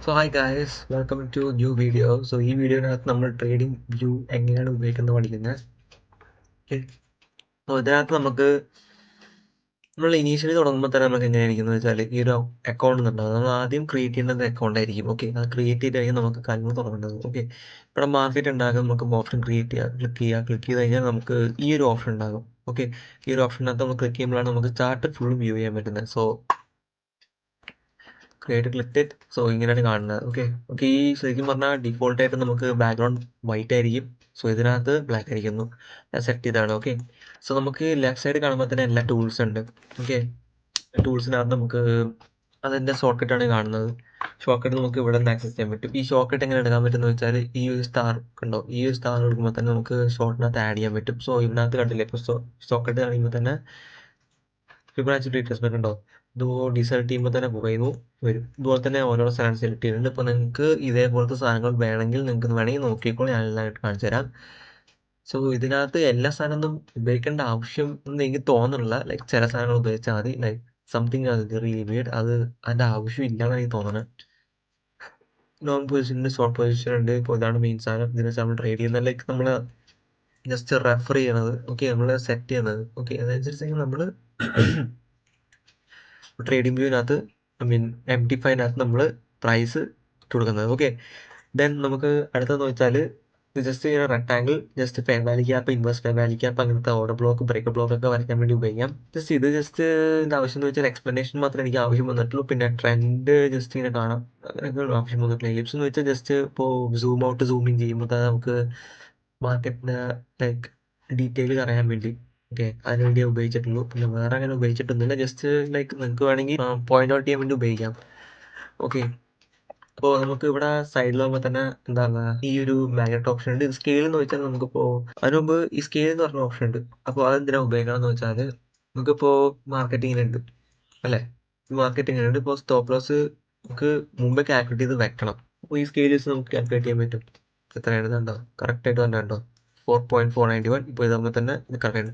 So hi guys, welcome to new video. So ഈ വീഡിയോനകത്ത് നമ്മൾ ട്രേഡിംഗ് വ്യൂ എങ്ങനെയാണ് ഉപയോഗിക്കുന്നത് പഠിക്കുന്നത്. ഓക്കെ, സോ ഇതിനകത്ത് നമ്മൾ ഇനീഷ്യലി തുടങ്ങുമ്പോൾ തന്നെ നമുക്ക് എങ്ങനെയായിരിക്കും വെച്ചാൽ ഈ ഒരു അക്കൗണ്ട് ഉണ്ടാകും. നമ്മൾ ആദ്യം ക്രിയേറ്റ് ചെയ്യുന്നത് അക്കൗണ്ട് ആയിരിക്കും. ഓക്കെ, അത് ക്രിയേറ്റ് ചെയ്തായിരിക്കും നമുക്ക് കാര്യങ്ങൾ തുടങ്ങേണ്ടത്. ഓക്കെ, ഇവിടെ മാർക്കറ്റ് ഉണ്ടാകും, നമുക്ക് ഓപ്ഷൻ ക്രിയേറ്റ് ചെയ്യുക, ക്ലിക്ക് ചെയ്ത് കഴിഞ്ഞാൽ നമുക്ക് ഈ ഒരു ഓപ്ഷൻ ഉണ്ടാകും. ഓക്കെ, ഈ ഒരു ഓപ്ഷനകത്ത് നമ്മൾ ക്ലിക്ക് ചെയ്യുമ്പോഴാണ് നമുക്ക് ചാർട്ട് ഫുൾ വ്യൂ ചെയ്യാൻ പറ്റുന്നത്. So create click. സോ ഇങ്ങനെയാണ് കാണുന്നത്. ഓക്കെ, ഈ ശരിക്കും പറഞ്ഞാൽ ഡിഫോൾട്ട് ആയിട്ട് നമുക്ക് ബാക്ക്ഗ്രൗണ്ട് വൈറ്റ് ആയിരിക്കും. സോ ഇതിനകത്ത് ബ്ലാക്ക് ആയിരിക്കുന്നു. ഞാൻ സെറ്റ് ചെയ്താണ്. ഓക്കെ, സോ നമുക്ക് ലെഫ്റ്റ് സൈഡ് കാണുമ്പോൾ തന്നെ എല്ലാ ടൂൾസ് ഉണ്ട്. ഓക്കെ, ടൂൾസിനകത്ത് നമുക്ക് അതിൻ്റെ ഷോർട്ട് കട്ടാണ് കാണുന്നത്. ഷോർട്ട് കട്ട് നമുക്ക് ഇവിടെ നിന്ന് ആക്സസ് ചെയ്യാൻ പറ്റും. ഈ ഷോർട്ട് കട്ട് എങ്ങനെ എടുക്കാൻ പറ്റുമെന്ന് വെച്ചാൽ ഈ ഒരു സ്റ്റാർ കണ്ടോ, ഈ ഒരു സ്റ്റാർ എടുക്കുമ്പോൾ തന്നെ നമുക്ക് ഷോർട്ടിനകത്ത് ആഡ് ചെയ്യാൻ പറ്റും. സോ ഇതിനകത്ത് കണ്ടില്ലേ, ഇപ്പോൾ ഷോർട്ട് കട്ട് കാണിക്കുമ്പോൾ തന്നെ ഫിബൊനാച്ചി റീട്രേസ്മെന്റ് ഉണ്ടോ, ഇത് ഡിസൈഡ് ചെയ്യുമ്പോൾ തന്നെ കുറയുന്നു വരും. ഇതുപോലെ തന്നെ ഓരോ സാധനം സെലക്ട് ചെയ്തിട്ടുണ്ട്. ഇപ്പോൾ നിങ്ങൾക്ക് ഇതേപോലത്തെ സാധനങ്ങൾ വേണമെങ്കിൽ നിങ്ങൾക്ക് വേണമെങ്കിൽ നോക്കിക്കോളൂ, ഞാൻ എല്ലാമായിട്ട് കാണിച്ചു തരാം. സോ ഇതിനകത്ത് എല്ലാ സാധനമൊന്നും ഉപയോഗിക്കേണ്ട ആവശ്യം എന്ന് എനിക്ക് തോന്നുന്നില്ല. ലൈക്ക് ചില സാധനങ്ങൾ ഉപയോഗിച്ചാൽ മതി. ലൈക്ക് സംതിങ് റിവീഡ് അത് അതിൻ്റെ ആവശ്യം ഇല്ലാന്ന് എനിക്ക് തോന്നുന്നത്. ലോങ് പൊസിഷൻ ഉണ്ട്, ഷോർട്ട് പൊസിഷൻ ഉണ്ട്. ഇപ്പോൾ ഇതാണ് മെയിൻ സാധനം. ഇതിനെ നമ്മൾ ട്രേഡ് ചെയ്യുന്നത് ലൈക്ക് നമ്മൾ ജസ്റ്റ് റെഫർ ചെയ്യണത്. ഓക്കെ, നമ്മൾ സെറ്റ് ചെയ്യുന്നത്. ഓക്കെ, അതനുസരിച്ച് നമ്മൾ ട്രേഡിംഗ് വ്യൂവിനകത്ത് MT5 നമ്മൾ പ്രൈസ് ഇട്ട് കൊടുക്കുന്നത്. ഓക്കെ, ദെൻ നമുക്ക് അടുത്തതെന്ന് വെച്ചാൽ ജസ്റ്റ് ഇങ്ങനെ rectangle just fair value cap, inverse fair value cap, അങ്ങനത്തെ ഓർഡർ ബ്ലോക്ക്, ബ്രേക്ക് ബ്ലോക്ക് ഒക്കെ വരയ്ക്കാൻ വേണ്ടി ഉപയോഗിക്കാം. ജസ്റ്റ് ഇതിൻ്റെ ആവശ്യം എന്ന് വെച്ചാൽ എക്സ്പ്ലനേഷൻ മാത്രമേ എനിക്ക് ആവശ്യം വന്നിട്ടുള്ളൂ. പിന്നെ ട്രെൻഡ് ജസ്റ്റ് ഇങ്ങനെ കാണാം, അങ്ങനെയൊക്കെ ആവശ്യം വന്നിട്ടില്ല. എലിപ്സ് എന്ന് വെച്ചാൽ ജസ്റ്റ് ഇപ്പോൾ സൂം ഔട്ട് സൂം ഇൻ ചെയ്യുമ്പോൾ നമുക്ക് മാർക്കറ്റിൻ്റെ ലൈക്ക് ഡീറ്റെയിൽ അറിയാൻ വേണ്ടി. ഓക്കെ, അതിന് വേണ്ടി ഉപയോഗിച്ചിട്ടുള്ളൂ. പിന്നെ വേറെ അങ്ങനെ ഉപയോഗിച്ചിട്ടൊന്നുമില്ല. ജസ്റ്റ് ലൈക്ക് നിങ്ങൾക്ക് വേണമെങ്കിൽ പോയിന്റ് ഔട്ട് ചെയ്യാൻ വേണ്ടി ഉപയോഗിക്കാം. ഓക്കെ, അപ്പോൾ നമുക്ക് ഇവിടെ സൈഡിൽ ആകുമ്പോൾ തന്നെ എന്താ ഈ ഒരു മാഗ്നറ്റ് ഓപ്ഷൻ ഉണ്ട്. സ്കെയിൽ എന്ന് വെച്ചാൽ നമുക്കിപ്പോൾ അതിന് മുമ്പ് ഈ സ്കെയിൽ എന്ന് പറഞ്ഞ ഓപ്ഷൻ ഉണ്ട്. അപ്പോൾ അതെന്തിനാ ഉപയോഗിക്കണം എന്ന് വെച്ചാൽ നമുക്കിപ്പോൾ മാർക്കറ്റിംഗ് ഉണ്ട് അല്ലേ, മാർക്കറ്റിംഗ് ഉണ്ട്. ഇപ്പോൾ സ്റ്റോപ്പ് ലോസ് നമുക്ക് മുമ്പേ കാൽക്കുലേറ്റ് ചെയ്ത് വെക്കണം. അപ്പോൾ ഈ സ്കെയിൽ വെച്ച് നമുക്ക് കാൽക്കുലേറ്റ് ചെയ്യാൻ പറ്റും. എത്ര എഴുതുന്നുണ്ടോ, കറക്റ്റായിട്ട് തന്നെ ഉണ്ടോ, 4.491. ഇപ്പോൾ ഇതാകുമ്പോൾ തന്നെ ഇത് കറക്റ്റ്.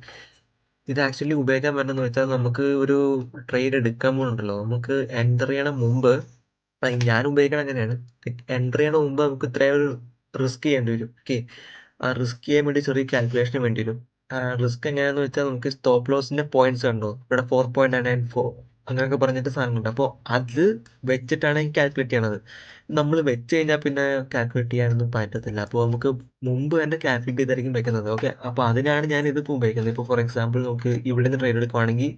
ഇത് ആക്ച്വലി ഉപയോഗിക്കാൻ പറ്റുന്നത് വെച്ചാൽ നമുക്ക് ഒരു ട്രേഡ് എടുക്കാൻ പോകുന്നുണ്ടല്ലോ, നമുക്ക് എൻ്റർ ചെയ്യണം മുമ്പ് ഞാൻ ഉപയോഗിക്കണം അങ്ങനെയാണ്. എൻ്റർ ചെയ്യണ മുമ്പ് നമുക്ക് ഇത്രയും ഒരു റിസ്ക് ചെയ്യേണ്ടി വരും. ഓക്കെ, ആ റിസ്ക് ചെയ്യാൻ വേണ്ടി ചെറിയ കാൽക്കുലേഷൻ വേണ്ടി വരും. റിസ്ക് എങ്ങനെയാന്ന് വെച്ചാൽ നമുക്ക് സ്റ്റോപ്പ് ലോസിന്റെ പോയിന്റ്സ് കണ്ടോ, ഇവിടെ 4.994 അങ്ങനെയൊക്കെ പറഞ്ഞിട്ട് സാധനമുണ്ട്. അപ്പോൾ അത് വെച്ചിട്ടാണ് ഈ കാൽക്കുലേറ്റ് ചെയ്യണത്. നമ്മൾ വെച്ച് കഴിഞ്ഞാൽ പിന്നെ കാൽക്കുലേറ്റ് ചെയ്യാനൊന്നും പറ്റത്തില്ല. അപ്പോൾ നമുക്ക് മുമ്പ് തന്നെ കാൽക്കുലേറ്റ് ചെയ്തായിരിക്കും വെക്കുന്നത്. ഓക്കെ, അപ്പോൾ അതിനാണ് ഞാൻ ഇതിപ്പോൾ ഉപയോഗിക്കുന്നത്. ഇപ്പോൾ ഫോർ എക്സാമ്പിൾ നമുക്ക് ഇവിടെ നിന്ന് ട്രേഡ് എടുക്കുവാണെങ്കിൽ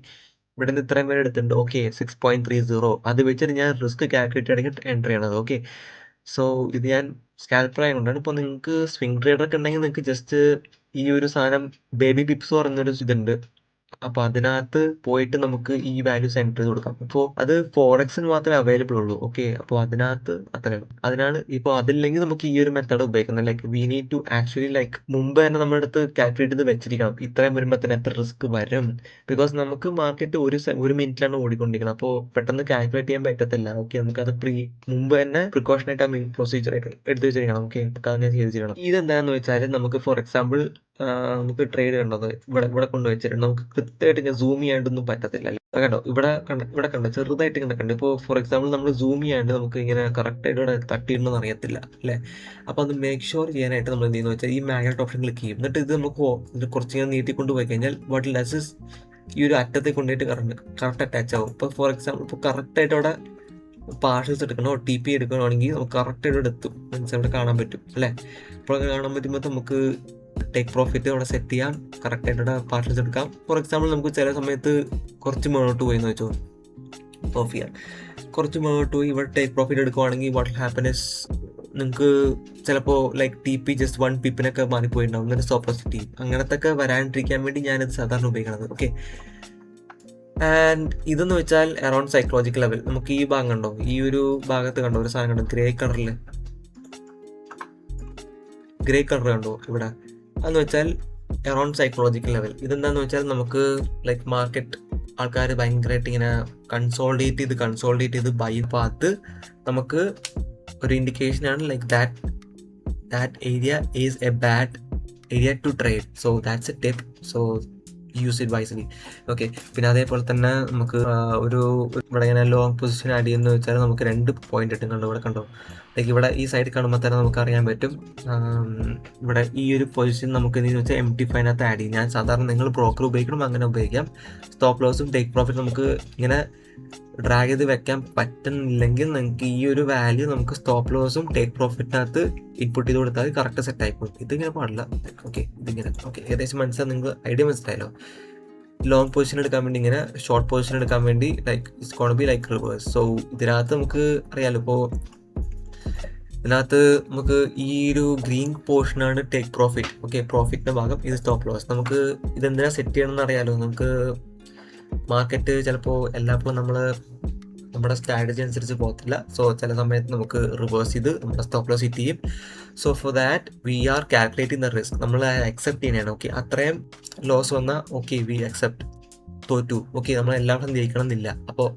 ഇവിടെ നിന്ന് ഇത്രയും വരെ എടുത്തിട്ടുണ്ട്. ഓക്കെ, 6.30 അത് വെച്ചിട്ട് ഞാൻ റിസ്ക് കാൽക്കുലേറ്റ് ആണെങ്കിൽ എൻ്റർ ചെയ്യണത്. ഓക്കെ, സോ ഇത് ഞാൻ സ്കാൽപ്പർ ആയതുകൊണ്ടാണ്. ഇപ്പോൾ നിങ്ങൾക്ക് സ്വിംഗ് ട്രേഡർ ഒക്കെ ഉണ്ടെങ്കിൽ നിങ്ങൾക്ക് ജസ്റ്റ് ഈ ഒരു സാധനം ബേബി പിപ്സ് പറഞ്ഞൊരു ഇതുണ്ട്. അപ്പോൾ അതിനകത്ത് പോയിട്ട് നമുക്ക് ഈ വാല്യൂസ് എൻ്റർ ചെയ്ത് കൊടുക്കാം. അപ്പോൾ അത് ഫോറക്സിന് മാത്രമേ അവൈലബിൾ ഉള്ളൂ. ഓക്കെ, അപ്പോൾ അതിനകത്ത് അത്രയാണ്. അതിനാണ് ഇപ്പോൾ അതില്ലെങ്കിൽ നമുക്ക് ഈ ഒരു മെത്തേഡ് ഉപയോഗിക്കുന്നത്. Like we need to actually like മുമ്പ് തന്നെ നമ്മുടെ അടുത്ത് കാൽക്കുലേറ്റ് ചെയ്ത് വെച്ചിരിക്കണം, ഇത്രയും വരുമ്പോൾ തന്നെ എത്ര റിസ്ക് വരും. ബിക്കോസ് നമുക്ക് മാർക്കറ്റ് ഒരു മിനിറ്റിലാണ് ഓടിക്കൊണ്ടിരിക്കുന്നത്. അപ്പോൾ പെട്ടെന്ന് കാൽക്കുലേറ്റ് ചെയ്യാൻ പറ്റത്തില്ല. ഓക്കെ, നമുക്കത് മുമ്പ് തന്നെ പ്രിക്കോഷൻ ആയിട്ട് ആ പ്രൊസീജിയർ ആയിട്ട് എടുത്ത് വെച്ചിരിക്കണം. ഓക്കെ, അങ്ങനെ ചെയ്ത് ചെയ്യണം. ഇതെന്താണെന്ന് വെച്ചാൽ നമുക്ക് ഫോർ എക്സാമ്പിൾ നമുക്ക് ട്രേഡ് കണ്ടത് ഇവിടെ ഇവിടെ കൊണ്ടുവച്ചിട്ടുണ്ട്. നമുക്ക് കൃത്യമായിട്ട് ഞാൻ സൂം ചെയ്യാണ്ടൊന്നും പറ്റത്തില്ല. കണ്ടോ, ഇവിടെ കണ്ടോ ചെറുതായിട്ട് ഇങ്ങനെ കണ്ടു. ഇപ്പോൾ ഫോർ എക്സാമ്പിൾ നമ്മൾ സൂം ചെയ്യാണ്ട് നമുക്ക് ഇങ്ങനെ കറക്റ്റായിട്ട് ഇവിടെ തട്ടിയിടണമെന്ന് അറിയത്തില്ല അല്ലേ. അപ്പോൾ അത് മേക്ക് ഷുവർ ചെയ്യാനായിട്ട് നമ്മൾ എന്ത് ചെയ്യുന്നത് വെച്ചാൽ ഈ മാഗ്നറ്റ് ഓപ്ഷൻ ക്ലിക്ക് ചെയ്യും. എന്നിട്ട് ഇത് നമുക്ക് ഇത് കുറച്ചിങ്ങനെ നീട്ടിക്കൊണ്ട് പോയി കഴിഞ്ഞാൽ വാട്ട് ഡസ് ഇസ് ഈ ഒരു അറ്റത്തെ കൊണ്ടുപോയിട്ട് കറക്റ്റ് അറ്റാച്ച് ആവും. ഇപ്പോൾ ഫോർ എക്സാമ്പിൾ ഇപ്പോൾ കറക്റ്റായിട്ട് അവിടെ പാർഷൽസ് എടുക്കണോ TP എടുക്കണമെങ്കിൽ നമുക്ക് കറക്റ്റായിട്ട് ഇവിടെ എത്തും. മീൻസ് ഇവിടെ കാണാൻ പറ്റും അല്ലേ. അപ്പോൾ കാണാൻ പറ്റുമ്പോൾ നമുക്ക് ടേക്ക് പ്രോഫിറ്റ് അവിടെ സെറ്റ് ചെയ്യാം, കറക്റ്റായിട്ട് ഇവിടെ പാർഷൽസ് എടുക്കാം. ഫോർ എക്സാമ്പിൾ നമുക്ക് ചില സമയത്ത് കുറച്ച് മുന്നോട്ട് പോയി എന്ന് വെച്ചോ, ഓഫ് ചെയ്യാം. കുറച്ച് മുന്നോട്ട് പോയി ഇവിടെ ടേക്ക് പ്രോഫിറ്റ് എടുക്കുവാണെങ്കിൽ വാട്ട് ഹാപ്പൻസ് നിങ്ങൾക്ക് ചിലപ്പോൾ ലൈക്ക് TP ജസ്റ്റ് 1 പിപ്പിനൊക്കെ മാറിപ്പോയിട്ടുണ്ടാവും. എന്നിട്ട് സ്റ്റോപ്പ് ലോസ് സെറ്റ് ചെയ്യും. അങ്ങനത്തെ ഒക്കെ വരാണ്ടിരിക്കാൻ വേണ്ടി ഞാനിത് സാധാരണ ഉപയോഗിക്കുന്നത്. ഓക്കെ, ആൻഡ് ഇതെന്ന് വെച്ചാൽ അറൗണ്ട് സൈക്കോളജിക്കൽ ലെവൽ. നമുക്ക് ഈ ഭാഗം കണ്ടോ, ഈ ഒരു ഭാഗത്ത് കണ്ടോ ഒരു സാധനം കണ്ടോ, ഗ്രേ കളർ കണ്ടോ ഇവിടെ, അതെന്ന് വെച്ചാൽ അറൗണ്ട് സൈക്കോളജിക്കൽ ലെവൽ. ഇതെന്താന്ന് വെച്ചാൽ നമുക്ക് ലൈക്ക് മാർക്കറ്റ് ആൾക്കാർ ഭയങ്കരമായിട്ട് ഇങ്ങനെ കൺസോൾഡേറ്റ് ചെയ്ത് ബൈ. അപ്പോൾ അത് നമുക്ക് ഒരു ഇൻഡിക്കേഷനാണ് like that area is a bad area to trade. So that's a tip. So use it wisely. Okay, പിന്നെ അതേപോലെ തന്നെ നമുക്ക് ഒരു ഇവിടെ ഇങ്ങനെ ലോങ് പൊസിഷൻ ആഡ് ചെയ്യുന്നത് വെച്ചാൽ നമുക്ക് 2 പോയിന്റ് ഇട്ടും കണ്ടോ, ഇവിടെ കണ്ടോ, ലൈക്ക് ഇവിടെ ഈ സൈഡിൽ കാണുമ്പോൾ തന്നെ നമുക്ക് അറിയാൻ പറ്റും. ഇവിടെ ഈ ഒരു പൊസിഷൻ നമുക്ക് എന്തെന്ന് വെച്ചാൽ MT5 ആഡ് ചെയ്യും. ഞാൻ സാധാരണ നിങ്ങൾ ബ്രോക്കർ ഉപയോഗിക്കണം അങ്ങനെ ഉപയോഗിക്കാം. സ്റ്റോപ്പ് ലോസും ടേക്ക് പ്രോഫിറ്റ് നമുക്ക് ഇങ്ങനെ ഡ്രാഗ് ചെയ്ത് വെക്കാൻ പറ്റുന്നില്ലെങ്കിൽ നിങ്ങൾക്ക് ഈ ഒരു വാല്യൂ നമുക്ക് സ്റ്റോപ്പ് ലോസും ടേക്ക് പ്രോഫിറ്റിനകത്ത് ഇൻപുട്ട് ചെയ്ത് കൊടുത്താൽ കറക്റ്റ് സെറ്റ് ആയിപ്പോകും. ഇതിങ്ങനെ പാടില്ല. ഓക്കെ, ഇതിങ്ങനെ. ഓക്കെ, ഏകദേശം മനസ്സിലായി, നിങ്ങൾക്ക് ഐഡിയ മനസ്സിലായല്ലോ. ലോങ് പൊസിഷൻ എടുക്കാൻ വേണ്ടി ഇങ്ങനെ, ഷോർട്ട് പൊസിഷൻ എടുക്കാൻ വേണ്ടി like it's gonna be like reverse. So ഇതിനകത്ത് നമുക്ക് അറിയാലോ, ഇപ്പോൾ ഇതിനകത്ത് നമുക്ക് ഈ ഒരു ഗ്രീൻ പോർഷനാണ് ടേക്ക് പ്രോഫിറ്റ്. ഓക്കെ, പ്രോഫിറ്റിന്റെ ഭാഗം ഇത് സ്റ്റോപ്പ് ലോസ്. നമുക്ക് ഇതെന്തിനാ സെറ്റ് ചെയ്യണമെന്ന് അറിയാലോ. നമുക്ക് മാർക്കറ്റ് ചിലപ്പോൾ എല്ലാപ്പോഴും നമ്മുടെ സ്ട്രാറ്റജി അനുസരിച്ച് പോകത്തില്ല. സോ ചില സമയത്ത് നമുക്ക് റിവേഴ്സ് ചെയ്ത് നമ്മുടെ സ്റ്റോപ്പ് ലോസ് ഹിറ്റ് ചെയ്യും. So for that we are calculating the risk. നമ്മൾ അക്സെപ്റ്റ് ചെയ്യുന്നതാണ്. ഓക്കെ, അത്രയും ലോസ് വന്നാൽ ഓക്കെ വി അക്സെപ്റ്റ്. തോറ്റു, ഓക്കെ, നമ്മൾ എല്ലാവരും ജയിക്കണം എന്നില്ല. അപ്പോൾ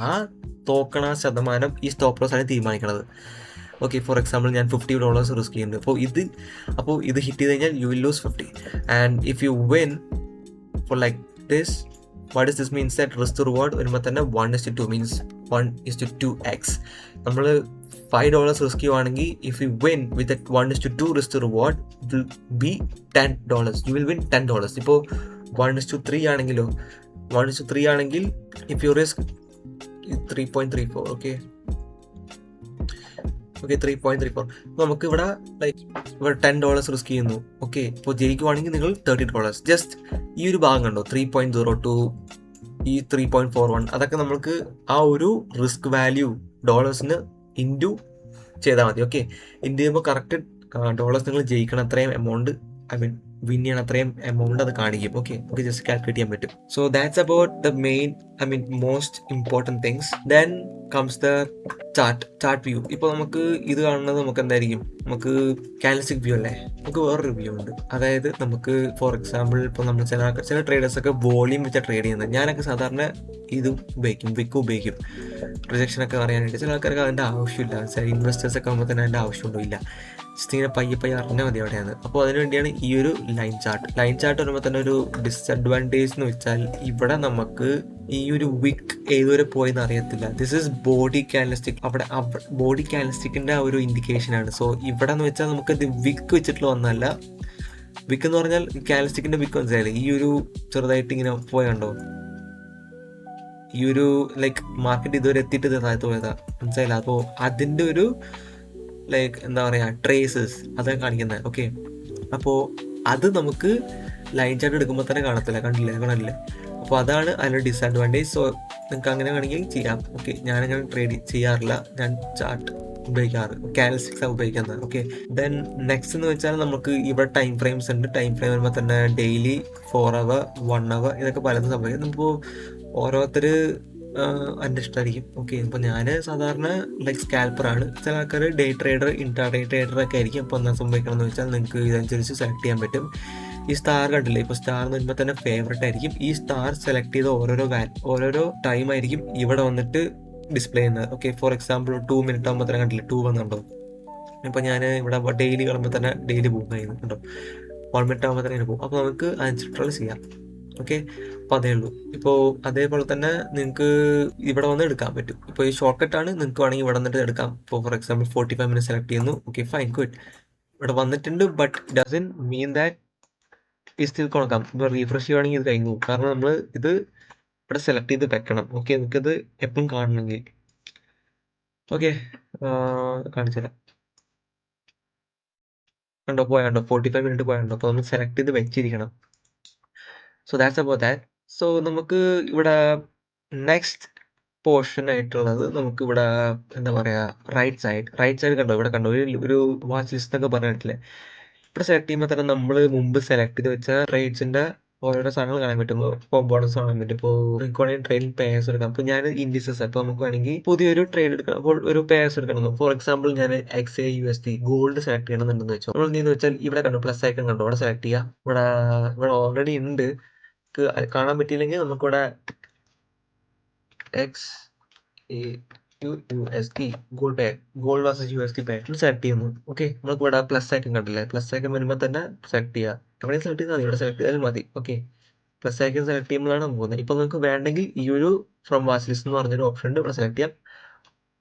ആ തോക്കണ ശതമാനം ഈ സ്റ്റോപ്പ് ലോസ് ആണ് തീരുമാനിക്കുന്നത്. ഓക്കെ, ഫോർ എക്സാമ്പിൾ ഞാൻ $50 റിസ്ക് ചെയ്യുന്നുണ്ട്. അപ്പോൾ ഇത് ഹിറ്റ് ചെയ്ത് കഴിഞ്ഞാൽ you will loose 50. And if you win for like this, what does this means that risk to reward വരുമ്പോൾ തന്നെ 1:2 means 1:2x. നമ്മൾ $5 റിസ്ക് ചെയ്യുവാണെങ്കിൽ if you win with that 1:2 risk to reward it will be $10. You will win $10. ഇപ്പോൾ 1:3 ആണെങ്കിലോ, 1:3 ആണെങ്കിൽ if you risk 3.34. Okay, 3.34. നമുക്ക് ഇവിടെ like ഇവിടെ $10 റിസ്ക് ചെയ്യുന്നു. ഓക്കെ, ഇപ്പോൾ ജയിക്കുവാണെങ്കിൽ നിങ്ങൾ $30. ജസ്റ്റ് ഈ ഒരു ഭാഗം കണ്ടോ, 3.02, ഈ 3.41, അതൊക്കെ നമുക്ക് ആ ഒരു റിസ്ക് വാല്യൂ ഡോളേഴ്സിന് ഇൻറ്റു ചെയ്താൽ മതി. ഓക്കെ, ഇൻറ്റു ചെയ്യുമ്പോൾ കറക്റ്റ് ഡോളേഴ്സ് നിങ്ങൾ ജയിക്കണം അത്രയും എമൗണ്ട്, വിൻ ചെയ്യണം അത്രയും എമൗണ്ട് അത് കാണിക്കും. ഓക്കെ, നമുക്ക് ജസ്റ്റ് കാൽക്കുലേറ്റ് ചെയ്യാൻ പറ്റും. So that's about the most important things. Then comes the chart view. ഇപ്പോൾ നമുക്ക് ഇത് കാണുന്നത് നമുക്ക് എന്തായിരിക്കും, നമുക്ക് കാൻഡിൽസ്റ്റിക് വ്യൂ അല്ലേ. നമുക്ക് വേറൊരു വ്യൂ ഉണ്ട്. അതായത് നമുക്ക് ഫോർ എക്സാമ്പിൾ ഇപ്പോൾ നമ്മൾ ചില ട്രേഡേഴ്സൊക്കെ വോളിയം വെച്ചാൽ ട്രേഡ് ചെയ്യുന്നത്. ഞാനൊക്കെ സാധാരണ ഇതും ഉപയോഗിക്കും, വിക്ക് ഉപയോഗിക്കും, പ്രൊജക്ഷനൊക്കെ അറിയാനായിട്ട്. ചില ആൾക്കാർക്ക് അതിൻ്റെ ആവശ്യമില്ല. ചില ഇൻവെസ്റ്റേഴ്സൊക്കെ ആകുമ്പോൾ തന്നെ അതിൻ്റെ ആവശ്യമുണ്ടോ ജസ്റ്റ് ഇങ്ങനെ പയ്യെ അറിഞ്ഞാൽ മതി എവിടെയാണ്. അപ്പോൾ അതിനുവേണ്ടിയാണ് ഈ ഒരു ലൈൻ ചാർട്ട് വരുമ്പോൾ തന്നെ ഒരു ഡിസഡ്വാൻറ്റേജ് എന്ന് വെച്ചാൽ ഇവിടെ നമുക്ക് ഈ ഒരു വിക്ക് ഏതുവരെ പോയെന്ന് അറിയത്തില്ല. This is body candlestick. അവിടെ ബോഡി കാൻഡിൽസ്റ്റിക്കിൻ്റെ ഒരു ഇൻഡിക്കേഷൻ ആണ്. സോ ഇവിടെ എന്ന് വെച്ചാൽ നമുക്കത് വിക്ക് വെച്ചിട്ടുള്ള ഒന്നല്ല. വിക്ക് എന്ന് പറഞ്ഞാൽ കാൻഡിൽസ്റ്റിക്കിൻ്റെ വിക്ക് മനസ്സിലായില്ലേ, ഈ ഒരു ചെറുതായിട്ട് ഇങ്ങനെ പോയണ്ടോ, ഈ ഒരു ലൈക്ക് മാർക്കറ്റ് ഇതുവരെ എത്തിയിട്ട് താഴത്ത് പോയതാ, മനസ്സിലായില്ല. അപ്പോൾ അതിൻ്റെ ഒരു ലൈക്ക് എന്താ പറയുക ട്രേസസ് അതൊക്കെ കാണിക്കുന്നത്. ഓക്കെ, അപ്പോൾ അത് നമുക്ക് ലൈൻ ചാർട്ട് എടുക്കുമ്പോൾ തന്നെ കാണില്ലേ. അപ്പോൾ അതാണ് അതിൻ്റെ ഡിസഡ്വാൻറ്റേജ്. സോ നിങ്ങൾക്ക് അങ്ങനെ വേണമെങ്കിൽ ചെയ്യാം. ഓക്കെ, ഞാനങ്ങനെ ട്രേഡ് ചെയ്യാറില്ല, ഞാൻ ചാർട്ട് ഉപയോഗിക്കാറ്, കാൻഡിൽസ്റ്റിക്സ് ഉപയോഗിക്കുന്നത്. ഓക്കെ, ദെൻ നെക്സ്റ്റ് എന്ന് വെച്ചാൽ നമുക്ക് ഇവിടെ ടൈം ഫ്രെയിംസ് ഉണ്ട്. ടൈം ഫ്രെയിം വരുമ്പോൾ തന്നെ ഡെയിലി, 4 hour, 1 hour, ഇതൊക്കെ പലതും സംഭവിക്കും. നമുക്ക് ഓരോരുത്തർ അതിൻ്റെ ഇഷ്ടമായിരിക്കും. ഓക്കെ, ഇപ്പോൾ ഞാൻ സാധാരണ ലൈക്ക് സ്കാൽപ്പറാണ്. ചില ആൾക്കാർ ഡേ ട്രേഡർ, ഇൻട്രാഡേ ട്രേഡർ ഒക്കെ ആയിരിക്കും. അപ്പോൾ എന്താ സംഭവിക്കണം എന്ന് വെച്ചാൽ നിങ്ങൾക്ക് ഇതനുസരിച്ച് സെലക്ട് ചെയ്യാൻ പറ്റും. ഈ സ്റ്റാർ കണ്ടില്ലേ, ഇപ്പോൾ സ്റ്റാർ എന്ന് വരുമ്പോൾ തന്നെ ഫേവറേറ്റ് ആയിരിക്കും. ഈ സ്റ്റാർ സെലക്ട് ചെയ്ത ഓരോരോ ടൈം ആയിരിക്കും ഇവിടെ വന്നിട്ട് ഡിസ്പ്ലേ ചെയ്യുന്നത്. ഓക്കെ, ഫോർ എക്സാമ്പിൾ 2 minute ആകുമ്പോൾ തന്നെ കണ്ടില്ലേ 2 വന്നുണ്ടോ. ഇപ്പോൾ ഞാൻ ഇവിടെ ഡെയിലി കാണുമ്പോൾ തന്നെ ഡെയിലി പോകും കണ്ടോ, 1 minute ആകുമ്പോൾ തന്നെ പോകും. അപ്പോൾ നമുക്ക് അനുസരിച്ചിട്ടുള്ള ചെയ്യാം. ഓക്കെ, അപ്പോൾ അതേ ഉള്ളൂ. ഇപ്പോൾ അതേപോലെ തന്നെ നിങ്ങൾക്ക് ഇവിടെ വന്ന് എടുക്കാൻ പറ്റും. ഇപ്പോൾ ഈ ഷോർട്ട് കട്ടാണ്, നിങ്ങൾക്ക് വേണമെങ്കിൽ ഇവിടെ വന്നിട്ട് എടുക്കാം. ഇപ്പോൾ ഫോർ എക്സാമ്പിൾ 45 minutes സെലക്ട് ചെയ്യുന്നു. ഓക്കെ, ഫൈൻ, ഗുഡ്, ഇവിടെ വന്നിട്ടുണ്ട്. ബട്ട് ഡസൻ മീൻ ദാറ്റ് ഈ സ്റ്റിൽ കൊടുക്കാം. ഇപ്പോൾ റീഫ്രഷ് ചെയ്യുവാണെങ്കിൽ ഇത് കഴിഞ്ഞു. കാരണം നമ്മൾ ഇത് ഇവിടെ സെലക്ട് ചെയ്ത് വെക്കണം. ഓക്കെ, നിങ്ങൾക്കിത് എപ്പോഴും കാണണമെങ്കിൽ. ഓക്കെ, കാണിച്ചുതരാം. കണ്ടോ, 45 minute പോയണ്ടോ. അപ്പോൾ നമ്മൾ സെലക്ട് ചെയ്ത് വെച്ചിരിക്കണം. So that's about that. So നമുക്ക് ഇവിടെ നെക്സ്റ്റ് പോർഷൻ ആയിട്ടുള്ളത് നമുക്ക് ഇവിടെ എന്താ പറയുക, റൈറ്റ് സൈഡ് കണ്ടോ, ഇവിടെ കണ്ടോ ഒരു വാച്ച് ലിസ്റ്റ് എന്നൊക്കെ പറഞ്ഞിട്ടില്ലേ. ഇവിടെ സെലക്ട് ചെയ്യുമ്പോൾ തന്നെ നമ്മൾ മുമ്പ് സെലക്ട് ചെയ്ത് വെച്ച ട്രേഡ്സിന്റെ ഓരോരോ സാധനങ്ങൾ കാണാൻ പറ്റും. ഇപ്പോൾ ബോണസ് കാണാൻ പറ്റും. ഇപ്പോൾ നിങ്ങൾക്ക് വേണമെങ്കിൽ ട്രേഡിംഗ് പേയേഴ്സ് എടുക്കാം. അപ്പോൾ ഞാൻ ഇൻഡിസസ്, അപ്പോൾ നമുക്ക് വേണമെങ്കിൽ പുതിയൊരു ട്രേഡ് എടുക്കണം. അപ്പോൾ ഒരു പേയേഴ്സ് എടുക്കണം. ഫോർ എക്സാമ്പിൾ ഞാൻ XAUSD ഗോൾഡ് സെലക്ട് ചെയ്യണമെന്നുണ്ടെന്ന് വെച്ചോ. നമ്മൾ എന്തെന്ന് വെച്ചാൽ ഇവിടെ കണ്ടോ പ്ലസ് ഐക്കൺ കണ്ടോ, ഇവിടെ സെലക്ട് ചെയ്യുക. ഇവിടെ ഓൾറെഡി ഉണ്ട്. കാണാൻ പറ്റിയില്ലെങ്കിൽ നമുക്കിവിടെ XAUSD gold versus USD pair select ചെയ്യുന്നു. ഓക്കെ, നമുക്ക് ഇവിടെ പ്ലസ് ഐക്കൺ കണ്ടില്ലേ, പ്ലസ് ഐക്കൺ വരുമ്പോൾ തന്നെ സെലക്ട് ചെയ്യുക. എവിടെ സെലക്ട് ചെയ്താൽ മതി, ഇവിടെ സെലക്ട് ചെയ്താലും മതി. ഓക്കെ, പ്ലസ് ഐക്കൺ സെലക്ട് ചെയ്യുമ്പോഴാണ് നമുക്ക് പോകുന്നത്. ഇപ്പൊ നിങ്ങൾക്ക് വേണമെങ്കിൽ ഈ ഒരു ഫ്രം വാച്ച് ലിസ്റ്റ് എന്ന് പറഞ്ഞൊരു ഓപ്ഷൻ ഉണ്ട്, ഇവിടെ സെലക്ട് ചെയ്യാം.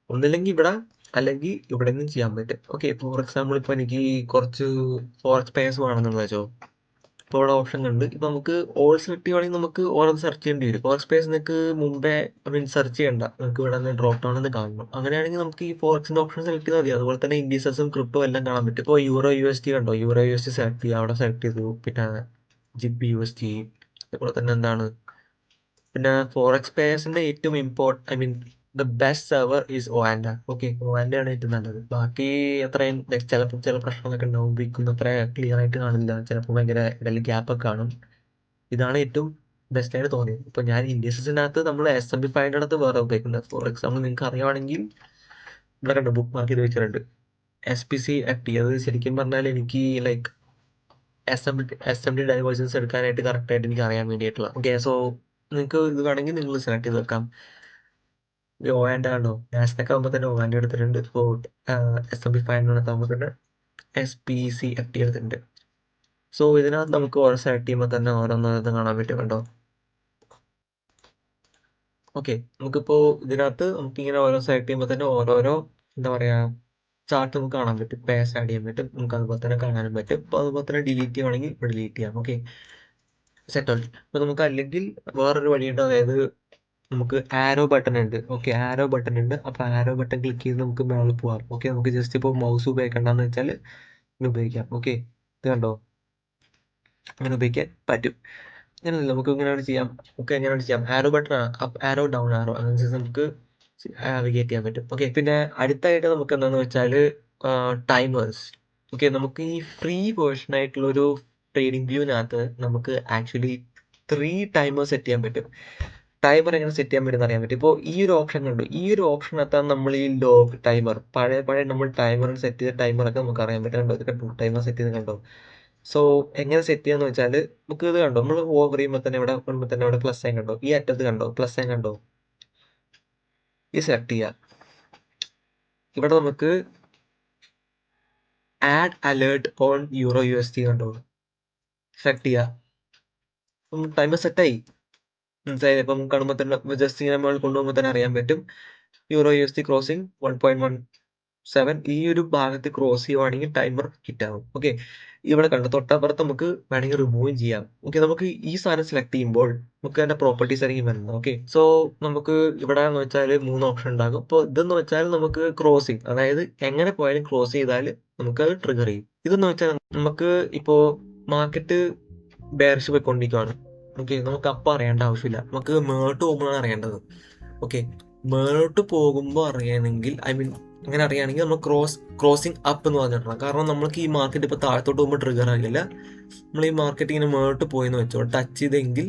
ഒന്നില്ലെങ്കിൽ ഇവിടെ, അല്ലെങ്കിൽ ഇവിടെ നിന്നും ചെയ്യാൻ പറ്റും. ഓക്കെ, ഫോർ എക്സാമ്പിൾ ഇപ്പൊ എനിക്ക് കുറച്ച് ഫോറക്സ് പേഴ്സ് വേണമെന്ന് വെച്ചോ, ഇപ്പോൾ ഇവിടെ ഓപ്ഷൻ ഉണ്ട്. ഇപ്പൊ നമുക്ക് ഓൾ സെലക്ട് ചെയ്യുവാണെങ്കിൽ നമുക്ക് ഓരോന്ന് സെർച്ച് ചെയ്യേണ്ടി വരും. ഫോറക്സ് പേഴ്സ് നിങ്ങൾക്ക് മുമ്പേ സെർച്ച് ചെയ്യണ്ട, നിങ്ങൾക്ക് ഇവിടെ നിന്ന് ഡ്രോപ്പ് ഡൗൺ എന്ന് കാണണം. അങ്ങനെയാണെങ്കിൽ നമുക്ക് ഈ ഫോറക്സിന്റെ ഓപ്ഷൻ സെലക്ട് ചെയ്താൽ മതി. അതുപോലെ തന്നെ ഇൻഡീസസും ക്രിപ്റ്റോ എല്ലാം കാണാൻ പറ്റും. ഇപ്പോൾ യൂറോ USD കണ്ടോ, യൂറോ USD സെലക്ട് ചെയ്യുക, അവിടെ സെലക്ട് ചെയ്തു. പിന്നെ ജിബ് USD, അതുപോലെ തന്നെ എന്താണ്, പിന്നെ ഫോറക്സ് പേഴ്സിന്റെ ഏറ്റവും the best server is Oanda. Okay, Oanda ആണ് ഏറ്റവും നല്ലത്. ബാക്കി അത്രയും ചിലപ്പോൾ ചില പ്രശ്നങ്ങളൊക്കെ ഉണ്ടാവും, വിൽക്കുന്ന അത്ര ക്ലിയർ ആയിട്ട് കാണില്ല, ചിലപ്പോൾ ഭയങ്കര ഇടയിൽ ഗ്യാപ്പ് ഒക്കെ കാണും. ഇതാണ് ഏറ്റവും ബെസ്റ്റ് ആയിട്ട് തോന്നിയത്. ഇപ്പൊ ഞാൻ ഇൻഡസ്ട്രീസിനകത്ത് നമ്മൾ SMP 500 അടുത്ത് വേറെ ഉപയോഗിക്കുന്നത്. ഫോർ എക്സാമ്പിൾ നിങ്ങൾക്ക് അറിയുവാണെങ്കിൽ ഇവിടെ കണ്ടു ബുക്ക് മാർക്ക് ചെയ്ത് വെച്ചിട്ടുണ്ട് SPC-FT. അത് ശരിക്കും പറഞ്ഞാൽ എനിക്ക് ലൈക്ക് SMD ഡൈവേഴ്സൻസ് എടുക്കാനായിട്ട് കറക്റ്റ് ആയിട്ട് എനിക്ക് അറിയാൻ വേണ്ടിയിട്ടുള്ള. ഓക്കെ, സോ നിങ്ങൾക്ക് ഇത് വേണമെങ്കിൽ നിങ്ങൾ സെലക്ട് ചെയ്ത് വെക്കാം. ഒആൻഡ ആണോ, നാസ്ഡാക്ക് ആകുമ്പോൾ തന്നെ ഒആൻഡ എടുത്തിട്ടുണ്ട്. ഇപ്പോൾ SMP 500 ആകുമ്പോൾ തന്നെ SPC-FT എടുത്തിട്ടുണ്ട്. സോ ഇതിനകത്ത് നമുക്ക് ഓരോ സെലക്ട് ചെയ്യുമ്പോൾ തന്നെ ഓരോന്നത് കാണാൻ പറ്റും, കണ്ടോ. ഓക്കെ, നമുക്കിപ്പോൾ ഇതിനകത്ത് നമുക്കിങ്ങനെ ഓരോ സെലക്ട് ചെയ്യുമ്പോൾ തന്നെ ഓരോരോ എന്താ പറയുക ചാർട്ട് നമുക്ക് കാണാൻ പറ്റും, പേഴ്സ് ആഡ് ചെയ്യാൻ പറ്റും, നമുക്ക് അതുപോലെ തന്നെ കാണാനും പറ്റും. അപ്പോൾ അതുപോലെ തന്നെ ഡിലീറ്റ് ചെയ്യുവാണെങ്കിൽ ഇപ്പോൾ ഡിലീറ്റ് ചെയ്യാം. Okay, set all. ഇപ്പോൾ നമുക്ക് അല്ലെങ്കിൽ വേറൊരു വഴിയുണ്ട്, അതായത് നമുക്ക് ആരോ ബട്ടൺ ഉണ്ട്. ഓക്കെ, ആരോ ബട്ടൺ ഉണ്ട്. അപ്പോൾ ആരോ ബട്ടൺ ക്ലിക്ക് ചെയ്ത് നമുക്ക് മേളിൽ പോവാം. ഓക്കെ, നമുക്ക് ജസ്റ്റ് ഇപ്പോൾ മൗസ് ഉപയോഗിക്കണ്ടെന്ന് വെച്ചാൽ ഇങ്ങനെ ഉപയോഗിക്കാം. ഓക്കെ, ഇത് കണ്ടോ, അങ്ങനെ ഉപയോഗിക്കാൻ പറ്റും. അങ്ങനെയല്ല, നമുക്ക് ഇങ്ങനെയാണ് ചെയ്യാം. ഓക്കെ, എങ്ങനെയാണ് ചെയ്യാം, ആരോ ബട്ടൺ അപ്പ് ആരോ ഡൗൺ ആരോ അതനുസരിച്ച് നമുക്ക് നാവിഗേറ്റ് ചെയ്യാൻ പറ്റും. ഓക്കെ, പിന്നെ അടുത്തായിട്ട് നമുക്ക് എന്താണെന്ന് വെച്ചാൽ ടൈമേഴ്സ്. ഓക്കെ, നമുക്ക് ഈ ഫ്രീ വേർഷൻ ആയിട്ടുള്ള ഒരു ട്രേഡിംഗ് വ്യൂവിനകത്ത് നമുക്ക് ആക്ച്വലി 3 ടൈമേഴ്സ് സെറ്റ് ചെയ്യാൻ പറ്റും. ടൈമർ എങ്ങനെ സെറ്റ് ചെയ്യാൻ പറ്റുമെന്ന് അറിയാൻ പറ്റും. ഇപ്പോൾ ഈ ഒരു ഓപ്ഷൻ കണ്ടു, ഈ ഒരു ഓപ്ഷനകത്താണ് നമ്മൾ ഈ ലോഗ് ടൈമർ, പഴയ നമ്മൾ ടൈമർ സെറ്റ് ചെയ്ത ടൈമറൊക്കെ നമുക്ക് അറിയാൻ പറ്റും. കണ്ടോ, ഇതൊക്കെ ടൈമർ സെറ്റ് ചെയ്ത് കണ്ടോ. സോ എങ്ങനെ സെറ്റ് ചെയ്യാന്ന് വെച്ചാൽ നമുക്ക് ഇത് കണ്ടോ, നമ്മൾ ഓവർ ചെയ്യുമ്പോൾ തന്നെ ഇവിടെ പ്ലസ് സൈൻ കണ്ടോ, ഈ അറ്റത്ത് കണ്ടോ പ്ലസ് സൈൻ കണ്ടോ, ഈ സെലക്ട് ചെയ്യുക. ഇവിടെ നമുക്ക് add alert on euro USD കണ്ടോ, സെലക്ട് ചെയ്യുക. ടൈമർ സെറ്റായി, മനസ്സിലായി. ഇപ്പം കാണുമ്പോൾ തന്നെ ജസ്റ്റ് ഇങ്ങനെ നമ്മൾ കൊണ്ടുപോകുമ്പോൾ തന്നെ അറിയാൻ പറ്റും യൂറോ USD ക്രോസിംഗ് 1.17. ഈ ഒരു ഭാഗത്ത് ക്രോസ് ചെയ്യുവാണെങ്കിൽ ടൈമർ ഹിറ്റ് ആവും. ഓക്കെ, ഇവിടെ കണ്ടു തൊട്ടപ്പുറത്ത് നമുക്ക് വേണമെങ്കിൽ റിമൂവ് ചെയ്യാം. ഓക്കെ, നമുക്ക് ഈ സാധനം സെലക്ട് ചെയ്യുമ്പോൾ നമുക്ക് അതിന്റെ പ്രോപ്പർട്ടീസ് ആയിരിക്കും വരുന്നത്. ഓക്കെ, സോ നമുക്ക് ഇവിടെ എന്ന് വെച്ചാൽ 3 ഓപ്ഷൻ ഉണ്ടാകും. അപ്പോൾ ഇതെന്ന് വെച്ചാൽ നമുക്ക് ക്രോസിംഗ്, അതായത് എങ്ങനെ പോയാലും ക്രോസ് ചെയ്താൽ നമുക്ക് അത് ട്രിഗർ ചെയ്യും. ഇതെന്ന് വെച്ചാൽ നമുക്ക് ഇപ്പോൾ മാർക്കറ്റ് ബെയറിഷ് പോയിക്കൊണ്ടിരിക്കുകയാണ്. ഓക്കെ, നമുക്ക് അപ്പം അറിയേണ്ട ആവശ്യമില്ല, നമുക്ക് മേലോട്ട് പോകുമ്പോഴാണ് അറിയേണ്ടത്. ഓക്കെ, മേലോട്ട് പോകുമ്പോൾ അറിയണമെങ്കിൽ അങ്ങനെ അറിയുകയാണെങ്കിൽ നമ്മൾ ക്രോസിംഗ് അപ്പ് എന്ന് പറഞ്ഞിട്ടുണ്ട്. കാരണം നമ്മൾക്ക് ഈ മാർക്കറ്റ് ഇപ്പോൾ താഴത്തോട്ട് പോകുമ്പോൾ ട്രിഗർ ആകില്ല. നമ്മൾ ഈ മാർക്കറ്റ് ഇങ്ങനെ മേലോട്ട് പോയെന്ന് വെച്ചോ, ടച്ച് ചെയ്തെങ്കിൽ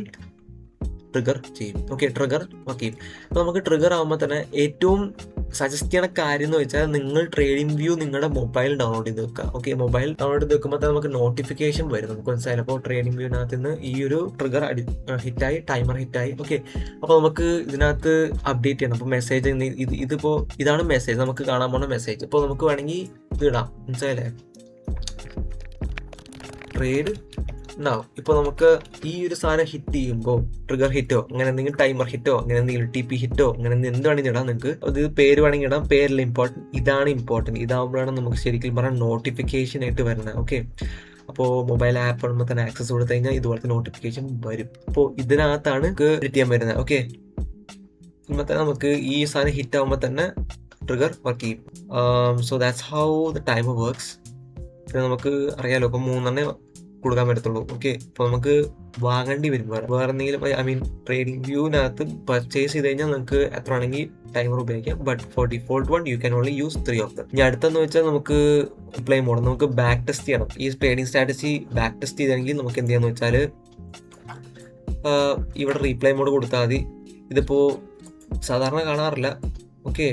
ട്രിഗർ ചെയ്യും. ഓക്കെ, ട്രിഗർ വർക്ക് ചെയ്യും. അപ്പോൾ നമുക്ക് ട്രിഗർ ആകുമ്പോൾ തന്നെ ഏറ്റവും സജസ്റ്റ് ചെയ്യണ കാര്യം എന്ന് വെച്ചാൽ നിങ്ങൾ ട്രേഡിംഗ് വ്യൂ നിങ്ങളുടെ മൊബൈൽ ഡൗൺലോഡ് ചെയ്ത് വെക്കുക. ഓക്കെ, മൊബൈൽ ഡൗൺലോഡ് ചെയ്ത് വെക്കുമ്പോൾ തന്നെ നമുക്ക് നോട്ടിഫിക്കേഷൻ വരും, നമുക്ക് മനസ്സിലായി. അപ്പോൾ ട്രേഡിംഗ് വ്യൂവിനകത്ത് നിന്ന് ഈ ഒരു ട്രിഗർ ഹിറ്റായി, ടൈമർ ഹിറ്റായി. ഓക്കെ, അപ്പോൾ നമുക്ക് ഇതിനകത്ത് അപ്ഡേറ്റ് ചെയ്യണം. അപ്പോൾ മെസ്സേജ് ഇതിപ്പോൾ ഇതാണ് മെസ്സേജ്, നമുക്ക് കാണാൻ പോകുന്ന മെസ്സേജ്. ഇപ്പോൾ നമുക്ക് വേണമെങ്കിൽ ഇത് ഇടാം, മനസ്സിലായില്ലേ, ട്രേഡ് ഉണ്ടാവും. ഇപ്പോൾ നമുക്ക് ഈ ഒരു സാധനം ഹിറ്റ് ചെയ്യുമ്പോൾ ട്രിഗർ ഹിറ്റോ അങ്ങനെ എന്തെങ്കിലും ടൈമർ ഹിറ്റോ അങ്ങനെ എന്തെങ്കിലും TP ഹിറ്റോ അങ്ങനെ എന്ത് വേണമെങ്കിൽ ഇടാം. നിങ്ങൾക്ക് അത് പേര് വേണമെങ്കിൽ ഇടാം, പേരിൽ ഇമ്പോർട്ടൻറ്റ് ഇതാണ് ഇമ്പോർട്ടൻറ്റ്. ഇതാകുമ്പോഴാണ് നമുക്ക് ശരിക്കും പറഞ്ഞാൽ നോട്ടിഫിക്കേഷൻ ആയിട്ട് വരുന്നത്. ഓക്കെ, അപ്പോൾ മൊബൈൽ ആപ്പ് ആകുമ്പോൾ തന്നെ ആക്സസ് കൊടുത്തു കഴിഞ്ഞാൽ ഇതുപോലത്തെ നോട്ടിഫിക്കേഷൻ വരും. അപ്പോൾ ഇതിനകത്താണ് എഡിറ്റ് ചെയ്യാൻ വരുന്നത്. ഓക്കെ, ഇപ്പം തന്നെ നമുക്ക് ഈ സാധനം ഹിറ്റ് ആകുമ്പോൾ തന്നെ ട്രിഗർ വർക്ക് ചെയ്യും. So that's how the timer works. പിന്നെ നമുക്ക് അറിയാലോ, ഇപ്പം 3 കൊടുക്കാൻ പറ്റത്തുള്ളൂ. ഓക്കെ, അപ്പോൾ നമുക്ക് വാങ്ങേണ്ടി വരും വേറെ എന്തെങ്കിലും ട്രേഡിംഗ് വ്യൂവിനകത്ത് പർച്ചേസ് ചെയ്ത് കഴിഞ്ഞാൽ നിങ്ങൾക്ക് എത്ര വേണമെങ്കിൽ ടൈമർ ഉപയോഗിക്കാം. But for default one you can only use 3 of them. ഇനി അടുത്തെന്ന് വെച്ചാൽ നമുക്ക് റിപ്ലൈ മോഡ്, നമുക്ക് ബാക്ക് ടെസ്റ്റ് ചെയ്യണം. ഈ ട്രേഡിംഗ് സ്ട്രാറ്റജി ബാക്ക് ടെസ്റ്റ് ചെയ്തെങ്കിൽ നമുക്ക് എന്ത് ചെയ്യാന്ന് വെച്ചാൽ ഇവിടെ റീപ്ലൈ മോഡ് കൊടുത്താൽ മതി. ഇതിപ്പോൾ സാധാരണ കാണാറില്ല. Okay,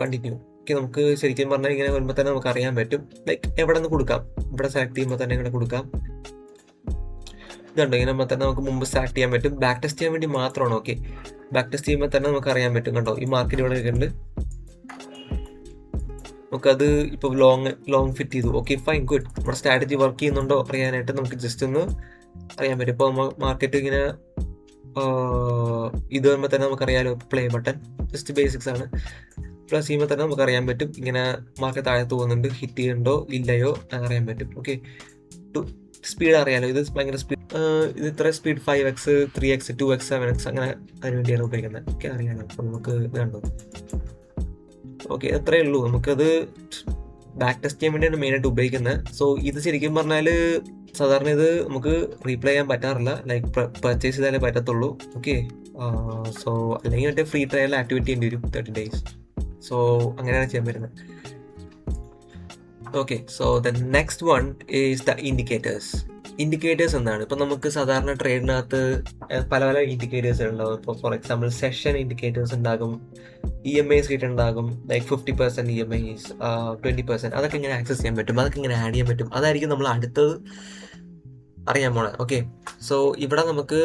continue. ഓക്കെ, നമുക്ക് ശരിക്കും പറഞ്ഞാൽ ഇങ്ങനെ വരുമ്പോൾ തന്നെ നമുക്ക് അറിയാൻ പറ്റും ലൈക്ക് എവിടെ നിന്ന് കൊടുക്കാം. ഇവിടെ സെലക്ട് ചെയ്യുമ്പോൾ തന്നെ ഇങ്ങനെ കൊടുക്കാം. ഇതുണ്ടോ, ഇങ്ങനെ തന്നെ നമുക്ക് മുമ്പ് സ്റ്റാർട്ട് ചെയ്യാൻ പറ്റും. ബാക്ക് ടെസ്റ്റ് ചെയ്യാൻ വേണ്ടി മാത്രമാണ്. ഓക്കെ, ബാക്ക് ടെസ്റ്റ് ചെയ്യുമ്പോൾ തന്നെ നമുക്ക് അറിയാൻ പറ്റും. കണ്ടോ, ഈ മാർക്കറ്റ് ഇവിടെ ഉണ്ട്, നമുക്കത് ഇപ്പോൾ ലോങ് ഫിറ്റ് ചെയ്തു. Okay, fine, good. നമ്മുടെ സ്ട്രാറ്റജി വർക്ക് ചെയ്യുന്നുണ്ടോ അറിയാനായിട്ട് നമുക്ക് ജസ്റ്റ് ഒന്ന് അറിയാൻ പറ്റും. ഇപ്പോൾ മാർക്കറ്റ് ഇങ്ങനെ ഇത് വരുമ്പോൾ തന്നെ നമുക്കറിയാലോ, പ്ലേ ബട്ടൺ ജസ്റ്റ് ബേസിക്സ് ആണ്. പ്ലസ് ചെയ്യുമ്പോൾ തന്നെ നമുക്കറിയാൻ പറ്റും ഇങ്ങനെ മാർക്കറ്റ് താഴത്ത് പോകുന്നുണ്ട്, ഹിറ്റ് ചെയ്യുന്നുണ്ടോ ഇല്ലയോ അറിയാൻ പറ്റും. ഓക്കെ, സ്പീഡ് അറിയാലോ, ഇത് ഭയങ്കര സ്പീഡ്, ഇത് ഇത്ര speed 5x 3x 2x 7x അങ്ങനെ അതിന് വേണ്ടിയാണ് ഉപയോഗിക്കുന്നത്. ഓക്കെ, അറിയാലോ. അപ്പോൾ നമുക്ക് ഇത് കണ്ടോ. ഓക്കെ, അത്രയേ ഉള്ളൂ. നമുക്കത് ബാക്ക് ടെസ്റ്റ് ചെയ്യാൻ വേണ്ടിയാണ് മെയിനായിട്ട് ഉപയോഗിക്കുന്നത്. സോ ഇത് ശരിക്കും പറഞ്ഞാൽ സാധാരണ ഇത് നമുക്ക് റീപ്ലേ ചെയ്യാൻ പറ്റാറില്ല, ലൈക്ക് പർച്ചേസ് ചെയ്താലേ പറ്റത്തുള്ളൂ. ഓക്കെ, സോ അല്ലെങ്കിൽ മറ്റേ ഫ്രീ ട്രയൽ ആക്ടിവേറ്റ് ചെയ്യേണ്ടി വരും 30 days. സോ അങ്ങനെയാണ് ചെയ്യാൻ പറ്റുന്നത്. Okay, so the next one is the indicators. Indicators എന്താണ്? ഇപ്പം നമുക്ക് സാധാരണ ട്രേഡിനകത്ത് പല പല ഇൻഡിക്കേറ്റേഴ്സ് ഉണ്ടാകും. ഇപ്പോൾ ഫോർ എക്സാമ്പിൾ സെഷൻ ഇൻഡിക്കേറ്റേഴ്സ് ഉണ്ടാകും, EMIs റേറ്റ് ഉണ്ടാകും, ലൈക്ക് 50% EMIs, 20%. അതൊക്കെ ഇങ്ങനെ ആക്സസ് ചെയ്യാൻ പറ്റും, അതൊക്കെ ഇങ്ങനെ ആഡ് ചെയ്യാൻ പറ്റും. അതായിരിക്കും നമ്മൾ അടുത്തത് അറിയാൻ പോണത്. ഓക്കെ, സോ ഇവിടെ നമുക്ക്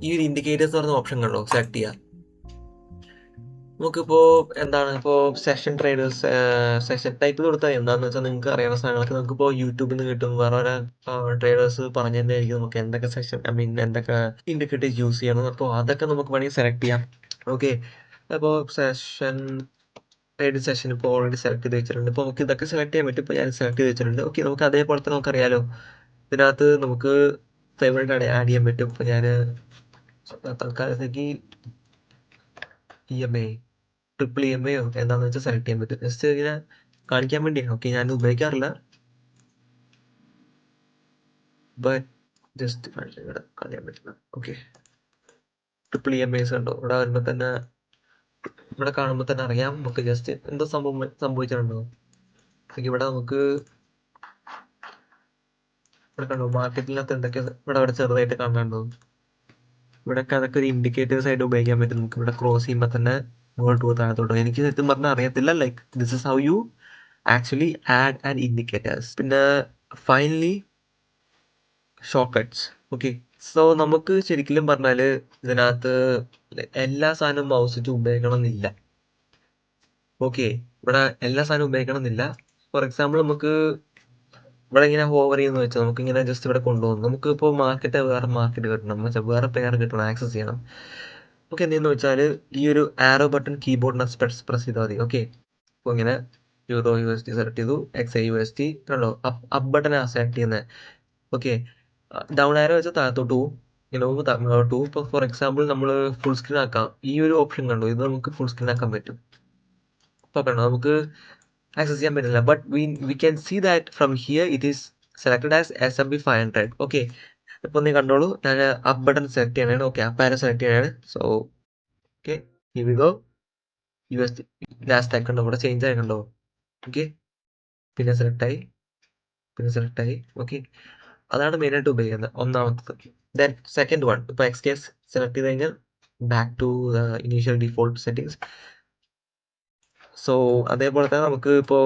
ഈ ഒരു ഇൻഡിക്കേറ്റേഴ്സ് പറഞ്ഞ ഓപ്ഷൻ കണ്ടോ, സെലക്ട് ചെയ്യാം. നമുക്കിപ്പോൾ എന്താണ്, ഇപ്പോൾ സെഷൻ ട്രേഡേഴ്സ് സെഷൻ ടൈപ്പ് കൊടുത്താൽ എന്താണെന്ന് വെച്ചാൽ നിങ്ങൾക്ക് അറിയാവുന്ന സാധനങ്ങളൊക്കെ നമുക്കിപ്പോൾ യൂട്യൂബിൽ നിന്ന് കിട്ടും. വേറെ വേറെ ട്രേഡേഴ്സ് പറഞ്ഞു തന്നെയായിരിക്കും നമുക്ക് എന്തൊക്കെ സെഷൻ, എന്തൊക്കെ ഇൻഡിക്കേറ്റേഴ്സ് യൂസ് ചെയ്യണം. അപ്പോൾ അതൊക്കെ നമുക്ക് വേണമെങ്കിൽ സെലക്ട് ചെയ്യാം. ഓക്കെ, അപ്പോൾ സെഷൻ ട്രേഡ് സെഷൻ ഇപ്പോൾ ഓൾറെഡി സെലക്ട് ചെയ്ത് വെച്ചിട്ടുണ്ട്. ഇപ്പോൾ നമുക്ക് ഇതൊക്കെ സെലക്ട് ചെയ്യാൻ പറ്റും. ഇപ്പോൾ ഞാൻ സെലക്ട് ചെയ്ത് വെച്ചിട്ടുണ്ട്. ഓക്കെ, നമുക്ക് അതേപോലെ തന്നെ നമുക്കറിയാലോ, ഇതിനകത്ത് നമുക്ക് ഫേവറേറ്റ് ആഡ് ചെയ്യാൻ പറ്റും. ഇപ്പോൾ ഞാൻ തൽക്കാലത്തേക്ക് EMI ട്രിപ്പിൾ EMI എന്താണെന്ന് വെച്ചാൽ സെലക്ട് ചെയ്യാൻ പറ്റും. ജസ്റ്റ് ഇങ്ങനെ കാണിക്കാൻ വേണ്ടിയാണ്. ഓക്കെ, ഞാൻ ഉപയോഗിക്കാറില്ല, ബട്ട് ജസ്റ്റ് ഇവിടെ കാണിക്കാൻ പറ്റില്ല. ഓക്കെ, ട്രിപ്പിൾ EMIs ഉണ്ടോ ഇവിടെ വരുമ്പോൾ തന്നെ, ഇവിടെ കാണുമ്പോൾ തന്നെ അറിയാം നമുക്ക് ജസ്റ്റ് എന്തോ സംഭവിച്ചിട്ടുണ്ടോ. ഇവിടെ നമുക്ക് ഇവിടെ കണ്ടോ, മാർക്കറ്റിനകത്ത് എന്തൊക്കെ ഇവിടെ ചെറുതായിട്ട് കാണാനുണ്ടോ. ഇവിടെയൊക്കെ അതൊക്കെ ഒരു ഇൻഡിക്കേറ്റേഴ്സ് ആയിട്ട് ഉപയോഗിക്കാൻ പറ്റും. നമുക്ക് ഇവിടെ ക്രോസ് ചെയ്യുമ്പോൾ തന്നെ മുകളിലോട്ട് പോകും, താഴത്തോട്ടോ. എനിക്ക് സത്യം പറഞ്ഞാൽ അറിയത്തില്ല, like this is how you actually add and indicators. പിന്നെ finally shortcuts. Okay, so നമുക്ക് ശരിക്കും പറഞ്ഞാൽ ഇതിനകത്ത് എല്ലാ സാധനവും മൗസ് വെച്ച് ഉപയോഗിക്കണം എന്നില്ല. ഓക്കെ, ഇവിടെ എല്ലാ സാധനവും ഉപയോഗിക്കണം എന്നില്ല. ഫോർ എക്സാമ്പിൾ നമുക്ക് ഇവിടെ ഇങ്ങനെ ഹോവർ ചെയ്യുന്ന വെച്ചാൽ നമുക്ക് ഇങ്ങനെ ജസ്റ്റ് ഇവിടെ കൊണ്ടുപോകും. നമുക്ക് ഇപ്പോൾ വേറെ മാർക്കറ്റ് കിട്ടണം വെച്ചാൽ വേറെ പെയർ കിട്ടണം, ആക്സസ് ചെയ്യണം. ഓക്കെ, എന്തെന്ന് വെച്ചാൽ ഈ ഒരു ആരോ ബട്ടൺ കീബോർഡിനകത്ത് പ്രസ് ചെയ്താൽ മതി. ഓക്കെ, അപ്പോൾ ഇങ്ങനെ EURUSD സെലക്ട് ചെയ്തു, XAUSD കണ്ടോ, അപ്പ് ബട്ടനാണ് സെലക്ട് ചെയ്യുന്നത്. ഓക്കെ, ഡൗൺ ആരോ വെച്ചാൽ താഴത്തോട്ട് പോകും, ഇങ്ങനെ പോകുമ്പോൾ താഴോട്ട് പോകും. ഇപ്പോൾ ഫോർ എക്സാമ്പിൾ നമ്മൾ ഫുൾ സ്ക്രീൻ ആക്കാം. ഈ ഒരു ഓപ്ഷൻ കണ്ടോ, ഇത് നമുക്ക് ഫുൾ സ്ക്രീൻ ആക്കാൻ പറ്റും. ഇപ്പോൾ കണ്ടോ, നമുക്ക് ആക്സസ് ചെയ്യാൻ പറ്റില്ല, but we can see that from here it is selected as SMP 500. Okay, ഇപ്പോൾ നീ കണ്ടോളൂ, ഞാൻ അപ്പ് ബട്ടൺ സെലക്ട് ചെയ്യാനാണ്. ഓക്കെ, അപ്പ് ആരോ സെലക്ട് ചെയ്യാനാണ്. So okay, here we go. USD last ആക്കണ്ടോ, ഇവിടെ ചേഞ്ച് ആക്കണ്ടോ. ഓക്കെ, പിന്നെ സെലക്ട് ആയി. ഓക്കെ, അതാണ് മെയിനായിട്ട് ഉപയോഗിക്കുന്നത്, ഒന്നാമത്തത്. ദെൻ സെക്കൻഡ് വൺ, ഇപ്പോൾ XKS സെലക്ട് ചെയ്ത് കഴിഞ്ഞാൽ back to initial default settings. So അതേപോലെ തന്നെ നമുക്ക് ഇപ്പോൾ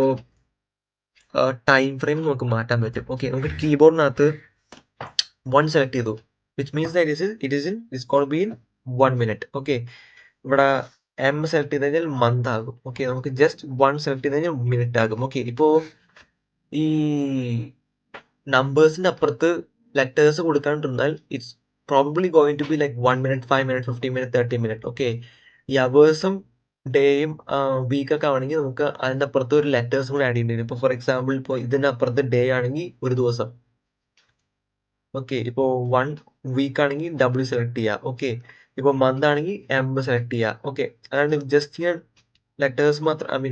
ടൈം ഫ്രെയിം നമുക്ക് മാറ്റാൻ പറ്റും. ഓക്കെ, നമുക്ക് കീബോർഡിനകത്ത് 1 സെലക്ട് ചെയ്തു, which means that it is gonna be in 1 minute. Okay, ഇവിടെ M സെലക്ട് ചെയ്ത് കഴിഞ്ഞാൽ മന്ത് ആകും. ഓക്കെ, നമുക്ക് ജസ്റ്റ് 1 സെലക്ട് ചെയ്ത് കഴിഞ്ഞാൽ മിനിറ്റ് ആകും. ഓക്കെ, ഇപ്പോൾ ഈ നമ്പേഴ്സിന്റെ അപ്പുറത്ത് ലെറ്റേഴ്സ് കൊടുക്കാണ്ടിരുന്നാൽ it's probably going to be like 1 minute 5 minute 15 minute 30 minute. Okay, ഈ അവേഴ്സും ഡേയും വീക്കൊക്കെ ആണെങ്കിൽ നമുക്ക് അതിൻ്റെ അപ്പുറത്ത് ഒരു ലെറ്റേഴ്സും കൂടെ ആഡ് ചെയ്യേണ്ടി വരും. ഇപ്പോൾ ഫോർ എക്സാമ്പിൾ ഇപ്പോൾ ഇതിൻ്റെ അപ്പുറത്ത് ഡേ ആണെങ്കിൽ ഒരു ദിവസം. ഓക്കെ, ഇപ്പോൾ 1 വീക്ക് ആണെങ്കിൽ W സെലക്ട് ചെയ്യുക. ഓക്കെ, ഇപ്പോൾ മന്ത് ആണെങ്കിൽ M സെലക്ട് ചെയ്യുക. ഓക്കെ, അതാണ് ജസ്റ്റ് ഞാൻ ലെറ്റേഴ്സ് മാത്രം,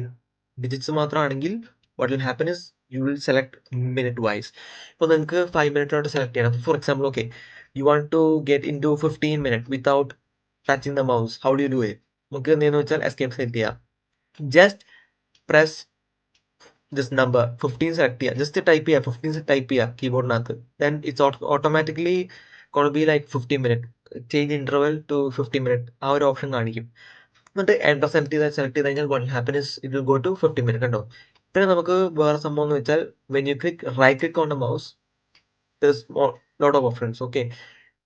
ഡിജിറ്റ്സ് മാത്രമാണെങ്കിൽ what will happen is you will select minute wise. ഇപ്പോൾ നിങ്ങൾക്ക് 5 മിനിറ്റോട്ട് സെലക്ട് ചെയ്യണം. For example, okay, you want to get in to 15 minute without touching the mouse. How do you do it? നമുക്ക് എന്തെന്ന് വെച്ചാൽ escape select ചെയ്യാം. Just press this number 15 select ചെയ്യുക, just type ചെയ്യുക, 15 ടൈപ്പ് ചെയ്യുക കീബോർഡിനകത്ത്. Then it's automatically gonna be like 15 minute, change interval to 15 minute, ആ ഒരു ഓപ്ഷൻ കാണിക്കും. എന്നിട്ട് എൻ്റർ സെലക്ട് ചെയ്ത് കഴിഞ്ഞാൽ what happen is it will go to 15 minute. കണ്ടോ, പിന്നെ നമുക്ക് വേറെ സംഭവം എന്ന് വെച്ചാൽ when you right click on the mouse lot of options. Okay,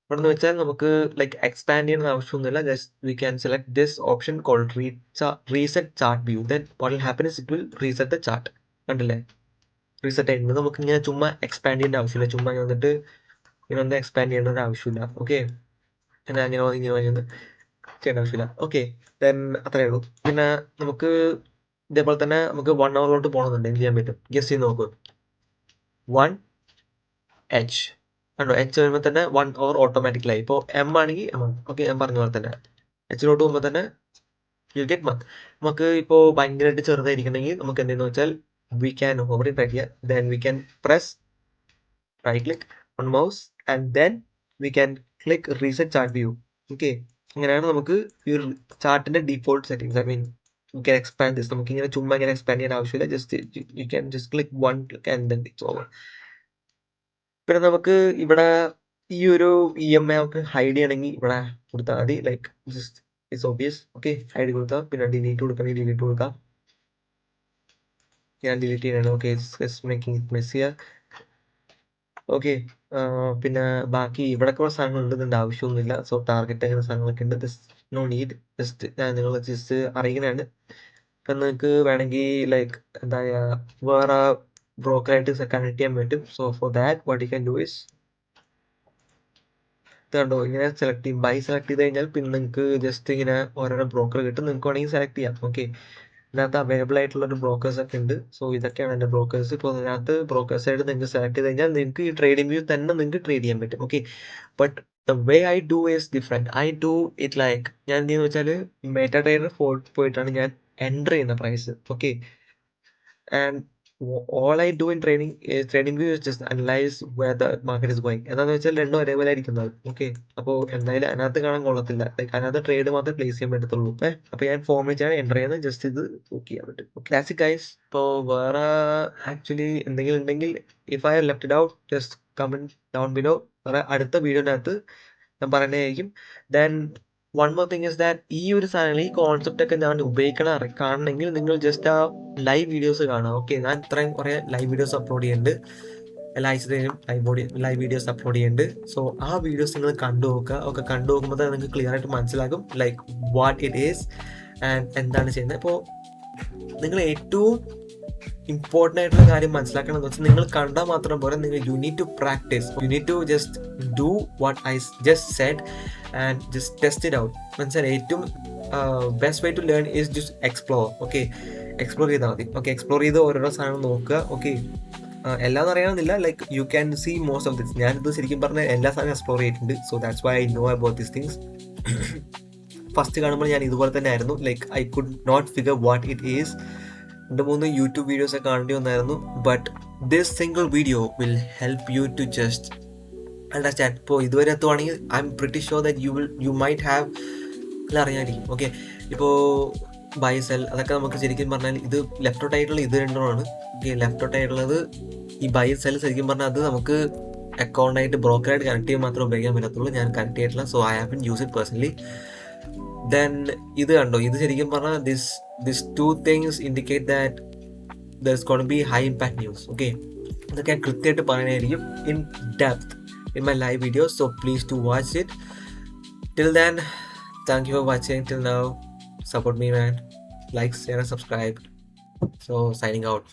ഇവിടെ എന്ന് വെച്ചാൽ നമുക്ക് ലൈക്ക് എക്സ്പാൻഡ് ചെയ്യുന്ന ആവശ്യമൊന്നുമില്ല, just we can select this option called reset chart view. Then what will happen is it will reset the chart. കണ്ടില്ലേ, reset ആയിട്ടുണ്ട്. നമുക്ക് ഇങ്ങനെ ചുമ്മാ എക്സ്പാൻഡ് ചെയ്യേണ്ട ആവശ്യമില്ല, ചുമ്മാ വന്നിട്ട് ഇങ്ങനൊന്നും എക്സ്പാൻഡ് ചെയ്യേണ്ട ഒരു ആവശ്യമില്ല. ഓക്കെ, അങ്ങനെ ഇങ്ങനെ ചെയ്യേണ്ട ആവശ്യമില്ല. ഓക്കെ, ദെൻ അത്രയേ ഉള്ളൂ. പിന്നെ നമുക്ക് ഇതേപോലെ തന്നെ നമുക്ക് 1 hourലോട്ട് പോകണമെന്നുണ്ട്, എന്ത് ചെയ്യാൻ പറ്റും? ഗസ് ചെയ്ത് നോക്കൂ. 1H കണ്ടോ, H വരുമ്പോൾ തന്നെ 1 hour ഓട്ടോമാറ്റിക്കലായി. ഇപ്പോൾ M ആണെങ്കിൽ ഓക്കെ, ഞാൻ പറഞ്ഞ പോലെ തന്നെ Hലോട്ട് പോകുമ്പോൾ തന്നെ യു ഗെറ്റ് മന്ത്. നമുക്ക് ഇപ്പോൾ ഭയങ്കരമായിട്ട് ചെറുതായിരിക്കണമെങ്കിൽ നമുക്ക് എന്തെന്ന് വെച്ചാൽ we can over it right here, then we can press right click on mouse and then we can click reset chart view. Okay, ഇങ്ങനെയാണ് നമുക്ക് ഈ ഒരു ചാർട്ടിന്റെ default settings. I mean you can expand this. നമുക്ക് ഇങ്ങനെ ചുമ്മാ ഇങ്ങനെ expand ചെയ്യാൻ ആവശ്യമില്ല. Just you can just click one click and then it's over. പിന്നെ നമുക്ക് ഇവിടെ ഈ ഒരു EMI നമുക്ക് ഹൈഡ് ചെയ്യണമെങ്കിൽ ഇവിടെ കൊടുത്താൽ മതി. Like just it's obvious. Okay, hide കൊടുത്താൽ പിന്നെ ഡിലീറ്റ് കൊടുക്കണമെങ്കിൽ ഡിലീറ്റ് കൊടുക്കാം. ഞാൻ ഡിലീറ്റ് ചെയ്യണം. Okay, making it messier. Okay, പിന്നെ ബാക്കി ഇവിടെ കുറേ സാധനങ്ങളുണ്ട്, ഇതിൻ്റെ ആവശ്യമൊന്നുമില്ല. സോ ടാർഗറ്റ് അങ്ങനെ സാധനങ്ങളൊക്കെ ഉണ്ട്. No need. ജസ്റ്റ് ഞാൻ നിങ്ങൾ ജസ്റ്റ് അറിയിക്കുന്നതാണ്. ഇപ്പം നിങ്ങൾക്ക് വേണമെങ്കിൽ ലൈക്ക് എന്താ പറയുക, വേറെ ബ്രോക്കറായിട്ട് കണക്ട് ചെയ്യാൻ പറ്റും. So for that what you can do is കണ്ടോ, ഇങ്ങനെ സെലക്ട് ചെയ്യും. ബൈ സെലക്ട് ചെയ്ത് കഴിഞ്ഞാൽ പിന്നെ നിങ്ങൾക്ക് ജസ്റ്റ് ഇങ്ങനെ ഓരോരോ ബ്രോക്കർ കിട്ടും. നിങ്ങൾക്ക് വേണമെങ്കിൽ സെലക്ട് ചെയ്യാം. ഓക്കെ, ഇതിനകത്ത് അവൈലബിൾ ആയിട്ടുള്ള ഒരു ബ്രോക്കേഴ്സ് ഒക്കെ ഉണ്ട്. സോ ഇതൊക്കെയാണ് എൻ്റെ ബ്രോക്കേഴ്സ്. ഇപ്പോൾ ഇതിനകത്ത് ബ്രോക്കേഴ്സ് ആയിട്ട് നിങ്ങൾക്ക് സെലക്ട് ചെയ്ത് കഴിഞ്ഞാൽ നിങ്ങൾക്ക് ഈ ട്രേഡിംഗ് വ്യൂ തന്നെ നിങ്ങൾക്ക് ട്രേഡ് ചെയ്യാൻ പറ്റും. Okay, but the way I do is different. I do it like, ഞാൻ എന്ത് ചെയ്യുന്നത് വെച്ചാൽ മെറ്റാ ട്രേഡർ പോയിട്ടാണ് ഞാൻ എൻ്റർ ചെയ്യുന്ന price. Okay, and all I do in trading view is just analyze where the market is going. എന്താണെന്ന് വെച്ചാൽ രണ്ടും ഒരേപോലെ ആയിരിക്കുന്നത്. ഓക്കെ, അപ്പോൾ എന്തായാലും അതിനകത്ത് കാണാൻ കൊള്ളത്തില്ല. ലൈക്ക് അതിനകത്ത് ട്രേഡ് മാത്രമേ പ്ലേസ് ചെയ്യാൻ പറ്റത്തുള്ളൂ. അപ്പോൾ ഞാൻ ഫോമിലാണ് എൻ്റർ ചെയ്യുന്നത്. ജസ്റ്റ് ഇത് ബുക്ക് ചെയ്യാൻ പറ്റും. Classic guys. ഇപ്പോൾ വേറെ ആക്ച്വലി എന്തെങ്കിലും ഉണ്ടെങ്കിൽ if I left it out just comment down below. വേറെ അടുത്ത വീഡിയോനകത്ത് ഞാൻ പറയുന്നതായിരിക്കും. Then one more thing is that ഈ ഒരു സാധനങ്ങൾ ഈ കോൺസെപ്റ്റ് ഒക്കെ ഞാൻ കാണണമെങ്കിൽ നിങ്ങൾ ജസ്റ്റ് ആ ലൈവ് വീഡിയോസ് കാണാം. ഓക്കെ, ഞാൻ ഇത്രയും കുറേ ലൈവ് വീഡിയോസ് അപ്ലോഡ് ചെയ്യുന്നുണ്ട്. എല്ലാ ആഴ്ചയിലും ലൈവ് വീഡിയോസ് അപ്ലോഡ് ചെയ്യുന്നുണ്ട്. സോ ആ വീഡിയോസ് നിങ്ങൾ കണ്ടു നോക്കുക. ഒക്കെ കണ്ടു നോക്കുമ്പോൾ തന്നെ നിങ്ങൾക്ക് ക്ലിയർ ആയിട്ട് മനസ്സിലാകും like what it is and എന്താണ് ചെയ്യുന്നത്. ഇപ്പോൾ നിങ്ങൾ ഏറ്റവും ഇമ്പോർട്ടൻ്റ് ആയിട്ടുള്ള കാര്യം മനസ്സിലാക്കണം എന്ന് വെച്ചാൽ നിങ്ങൾ കണ്ടാൽ മാത്രം പോരാ, നിങ്ങൾ you need to practice. You need to just do what I just said and just test it out. മനസ്സിലായി? ഏറ്റവും best way to learn is just explore. Okay, explore ചെയ്താൽ മതി. ഓക്കെ, എക്സ്പ്ലോർ ചെയ്ത് ഓരോരോ സാധനം നോക്കുക. ഓക്കെ, എല്ലാം അറിയണമെന്നില്ല. Like you can see most of this. ഞാനിത് ശരിക്കും പറഞ്ഞാൽ എല്ലാ സാധനവും എക്സ്പ്ലോർ ചെയ്തിട്ടുണ്ട്. So that's why I know about this things. First കാണുമ്പോൾ ഞാൻ ഇതുപോലെ തന്നെ ആയിരുന്നു. Like I could not figure what it is. 2-3 YouTube videos ഒക്കെ കാണേണ്ടി വന്നായിരുന്നു. But this single video will help you to just understand. ഇപ്പോൾ ഇതുവരെ എത്തുവാണെങ്കിൽ I am pretty sure that you might have അറിയാമായിരിക്കും. ഓക്കെ, ഇപ്പോൾ ബൈ സെൽ അതൊക്കെ നമുക്ക് ശരിക്കും പറഞ്ഞാൽ ഇത് ലെഫ്റ്റ് ഔട്ട് ആയിട്ടുള്ള ഇത് രണ്ടുമാണ്. ലെഫ്റ്റ് ഔട്ട് ആയിട്ടുള്ളത് ഈ ബൈ സെൽ ശരിക്കും പറഞ്ഞാൽ അത് നമുക്ക് അക്കൗണ്ടായിട്ട് ബ്രോക്കറായിട്ട് കണക്ട് ചെയ്യാൻ മാത്രമേ ഉപയോഗിക്കാൻ പറ്റത്തുള്ളൂ. ഞാൻ കണക്ട് ചെയ്തിട്ടില്ല. So I have use it personally. Then ഇത് കണ്ടോ, ഇത് ശരിക്കും പറഞ്ഞാൽ this two things indicate that there's going to be high impact news. Okay, ഇതൊക്കെ കൃത്യമായിട്ട് പറയാനായിരിക്കും in depth in my live videos. So please do watch it. Till then, thank you for watching till now. Support me, man. Like, share and subscribe. So signing out.